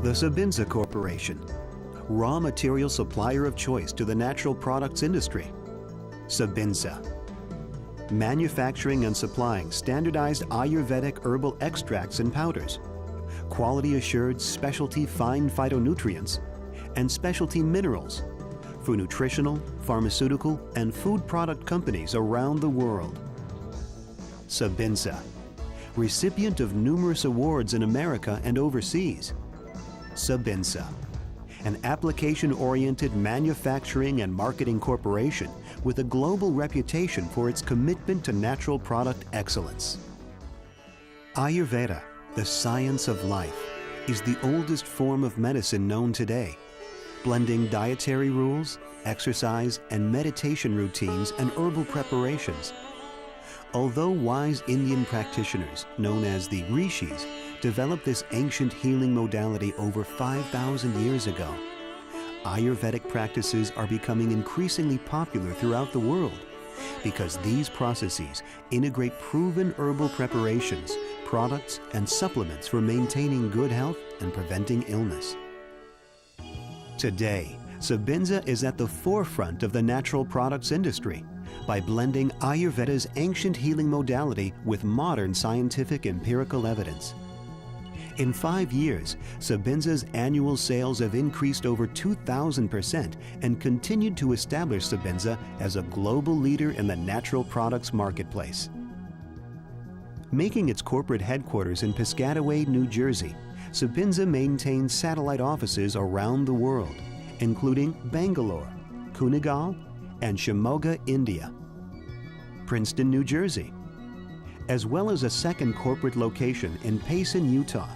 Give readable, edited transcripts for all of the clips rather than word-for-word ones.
The Sabinsa Corporation, raw material supplier of choice to the natural products industry. Sabinsa, manufacturing and supplying standardized Ayurvedic herbal extracts and powders, quality assured specialty fine phytonutrients, and specialty minerals for nutritional, pharmaceutical, and food product companies around the world. Sabinsa, recipient of numerous awards in America and overseas. Sabinsa, an application-oriented manufacturing and marketing corporation with a global reputation for its commitment to natural product excellence. Ayurveda, the science of life, is the oldest form of medicine known today, blending dietary rules, exercise, and meditation routines and herbal preparations. Although wise Indian practitioners, known as the rishis, developed this ancient healing modality over 5,000 years ago, Ayurvedic practices are becoming increasingly popular throughout the world because these processes integrate proven herbal preparations, products, and supplements for maintaining good health and preventing illness. Today, Sebenza is at the forefront of the natural products industry by blending Ayurveda's ancient healing modality with modern scientific empirical evidence. In 5 years, Sebenza's annual sales have increased over 2,000% and continued to establish Sebenza as a global leader in the natural products marketplace. Making its corporate headquarters in Piscataway, New Jersey, Sebenza maintains satellite offices around the world, including Bangalore, Kunigal, and Shimoga, India, Princeton, New Jersey, as well as a second corporate location in Payson, Utah.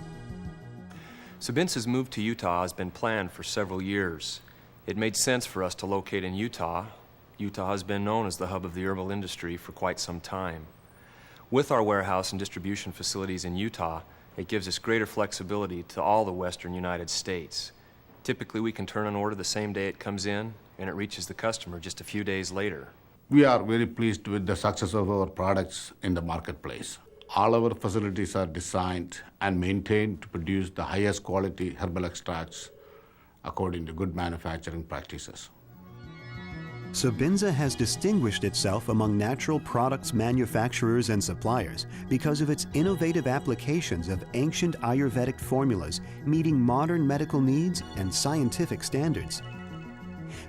Sebenza's move to Utah has been planned for several years. It made sense for us to locate in Utah. Utah has been known as the hub of the herbal industry for quite some time. With our warehouse and distribution facilities in Utah, it gives us greater flexibility to all the western United States. Typically, we can turn an order the same day it comes in, and it reaches the customer just a few days later. We are very pleased with the success of our products in the marketplace. All our facilities are designed and maintained to produce the highest quality herbal extracts according to good manufacturing practices. Sebenza has distinguished itself among natural products manufacturers and suppliers because of its innovative applications of ancient Ayurvedic formulas meeting modern medical needs and scientific standards.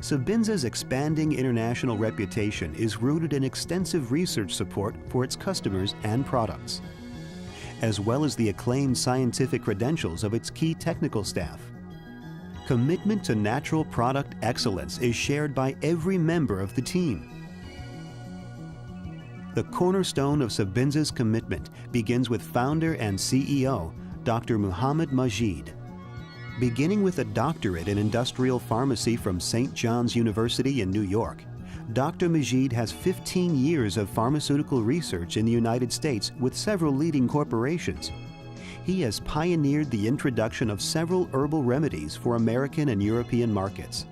Sebenza's expanding international reputation is rooted in extensive research support for its customers and products, as well as the acclaimed scientific credentials of its key technical staff. Commitment to natural product excellence is shared by every member of the team. The cornerstone of Sebenza's commitment begins with founder and CEO, Dr. Muhammad Majid. Beginning with a doctorate in industrial pharmacy from St. John's University in New York, Dr. Majid has 15 years of pharmaceutical research in the United States with several leading corporations. He has pioneered the introduction of several herbal remedies for American and European markets.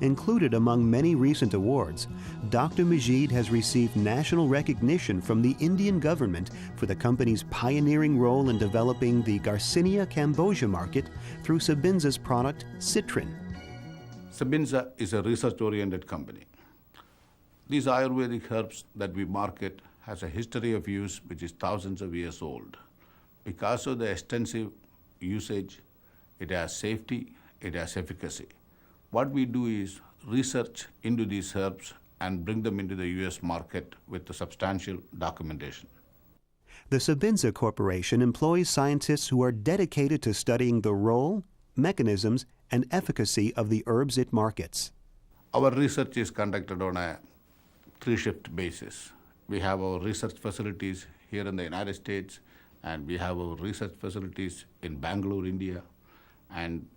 Included among many recent awards, Dr. Majid has received national recognition from the Indian government for the company's pioneering role in developing the Garcinia Cambogia market through Sebenza's product, Citrin. Sebenza is a research-oriented company. These Ayurvedic herbs that we market has a history of use which is thousands of years old. Because of the extensive usage, it has safety, it has efficacy. What we do is research into these herbs and bring them into the US market with the substantial documentation. The Sebenza Corporation employs scientists who are dedicated to studying the role, mechanisms, and efficacy of the herbs it markets. Our research is conducted on a 3-shift basis. We have our research facilities here in the United States, and we have our research facilities in Bangalore, India, and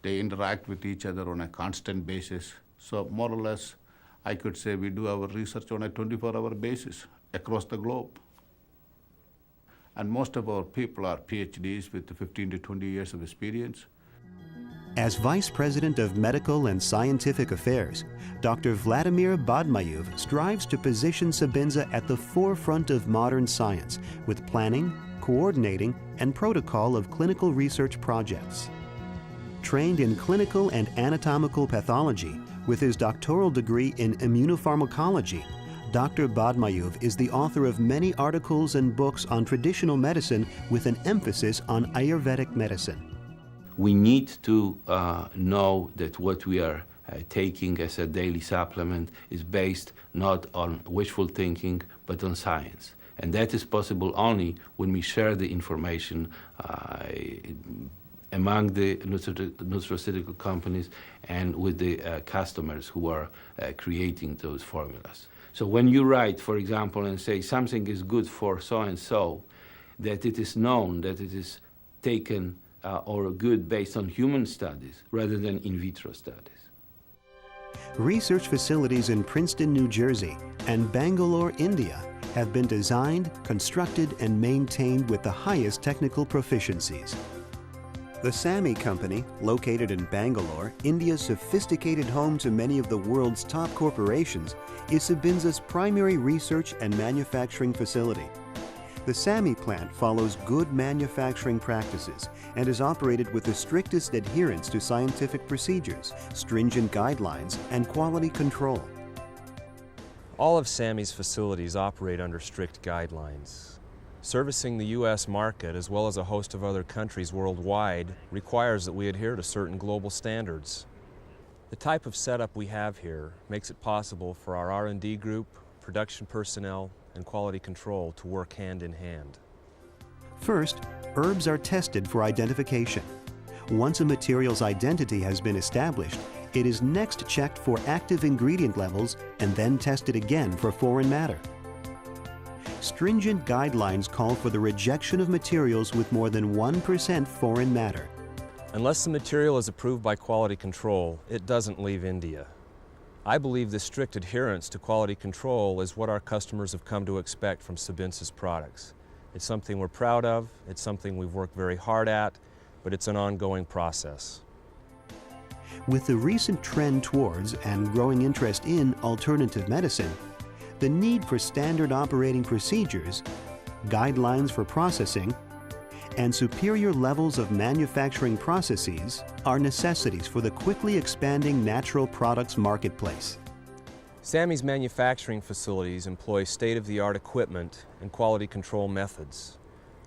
they interact with each other on a constant basis. So more or less, I could say we do our research on a 24-hour basis across the globe. And most of our people are PhDs with 15 to 20 years of experience. As Vice President of Medical and Scientific Affairs, Dr. Vladimir Badmayev strives to position Sebenza at the forefront of modern science with planning, coordinating, and protocol of clinical research projects. Trained in clinical and anatomical pathology with his doctoral degree in immunopharmacology, Dr. Badmayuv is the author of many articles and books on traditional medicine with an emphasis on Ayurvedic medicine. We need to know that what we are taking as a daily supplement is based not on wishful thinking, but on science. And that is possible only when we share the information among the nutraceutical companies and with the customers who are creating those formulas. So when you write, for example, and say something is good for so-and-so, that it is known that it is taken or good based on human studies rather than in vitro studies. Research facilities in Princeton, New Jersey and Bangalore, India have been designed, constructed, and maintained with the highest technical proficiencies. The SAMI company, located in Bangalore, India's sophisticated home to many of the world's top corporations, is Sebenza's primary research and manufacturing facility. The SAMI plant follows good manufacturing practices and is operated with the strictest adherence to scientific procedures, stringent guidelines, and quality control. All of SAMI's facilities operate under strict guidelines. Servicing the U.S. market, as well as a host of other countries worldwide, requires that we adhere to certain global standards. The type of setup we have here makes it possible for our R&D group, production personnel, and quality control to work hand in hand. First, herbs are tested for identification. Once a material's identity has been established, it is next checked for active ingredient levels and then tested again for foreign matter. Stringent guidelines call for the rejection of materials with more than 1% foreign matter. Unless the material is approved by quality control, it doesn't leave India. I believe this strict adherence to quality control is what our customers have come to expect from Sebenza's products. It's something we're proud of, it's something we've worked very hard at, but it's an ongoing process. With the recent trend towards and growing interest in alternative medicine, the need for standard operating procedures, guidelines for processing, and superior levels of manufacturing processes are necessities for the quickly expanding natural products marketplace. SAMI's manufacturing facilities employ state-of-the-art equipment and quality control methods.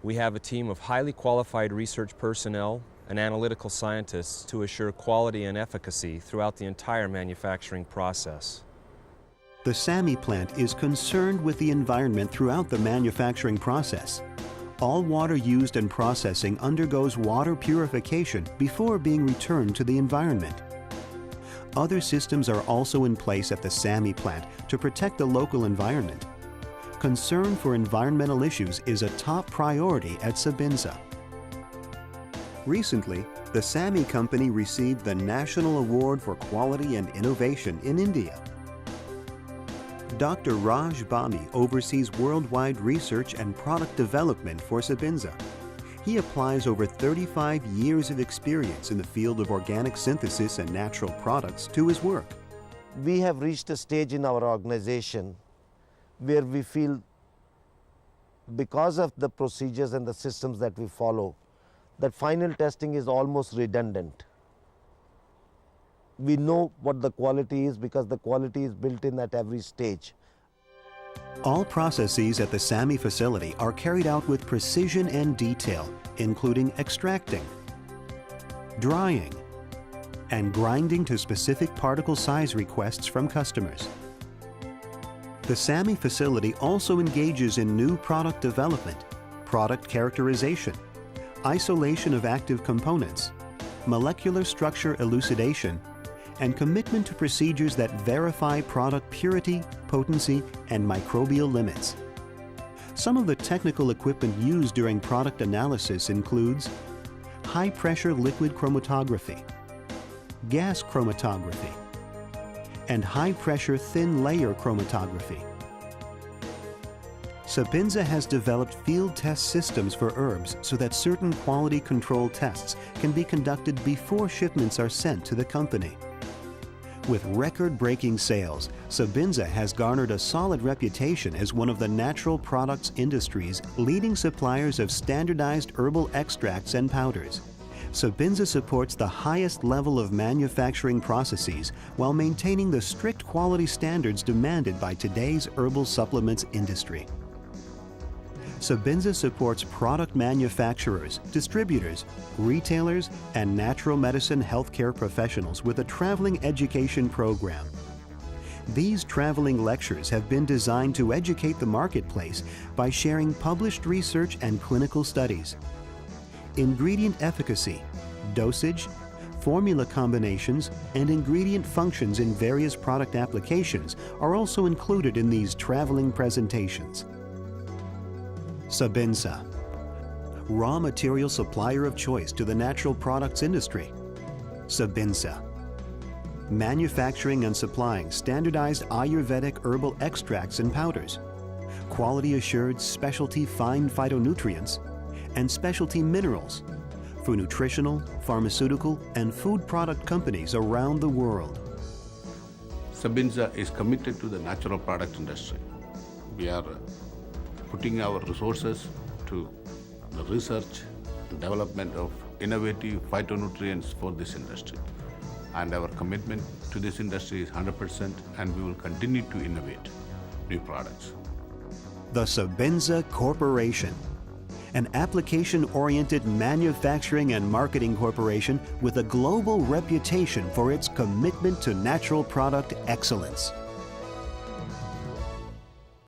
We have a team of highly qualified research personnel and analytical scientists to assure quality and efficacy throughout the entire manufacturing process. The SAMI plant is concerned with the environment throughout the manufacturing process. All water used in processing undergoes water purification before being returned to the environment. Other systems are also in place at the SAMI plant to protect the local environment. Concern for environmental issues is a top priority at Sebenza. Recently, the SAMI company received the National Award for Quality and Innovation in India. Dr. Raj Bami oversees worldwide research and product development for Sebenza. He applies over 35 years of experience in the field of organic synthesis and natural products to his work. We have reached a stage in our organization where we feel, because of the procedures and the systems that we follow, that final testing is almost redundant. We know what the quality is because the quality is built in at every stage. All processes at the SAMI facility are carried out with precision and detail, including extracting, drying, and grinding to specific particle size requests from customers. The SAMI facility also engages in new product development, product characterization, isolation of active components, molecular structure elucidation, and commitment to procedures that verify product purity, potency, and microbial limits. Some of the technical equipment used during product analysis includes high-pressure liquid chromatography, gas chromatography, and high-pressure thin layer chromatography. Sebenza has developed field test systems for herbs so that certain quality control tests can be conducted before shipments are sent to the company. With record-breaking sales, Sebenza has garnered a solid reputation as one of the natural products industry's leading suppliers of standardized herbal extracts and powders. Sebenza supports the highest level of manufacturing processes while maintaining the strict quality standards demanded by today's herbal supplements industry. Sebenza supports product manufacturers, distributors, retailers, and natural medicine healthcare professionals with a traveling education program. These traveling lectures have been designed to educate the marketplace by sharing published research and clinical studies. Ingredient efficacy, dosage, formula combinations, and ingredient functions in various product applications are also included in these traveling presentations. Sabinsa, raw material supplier of choice to the natural products industry. Sabinsa, manufacturing and supplying standardized Ayurvedic herbal extracts and powders, quality assured specialty fine phytonutrients, and specialty minerals for nutritional, pharmaceutical, and food product companies around the world. Sebenza is committed to the natural product industry. We are putting our resources to the research and development of innovative phytonutrients for this industry. And our commitment to this industry is 100%, and we will continue to innovate new products. The Sebenza Corporation, an application-oriented manufacturing and marketing corporation with a global reputation for its commitment to natural product excellence.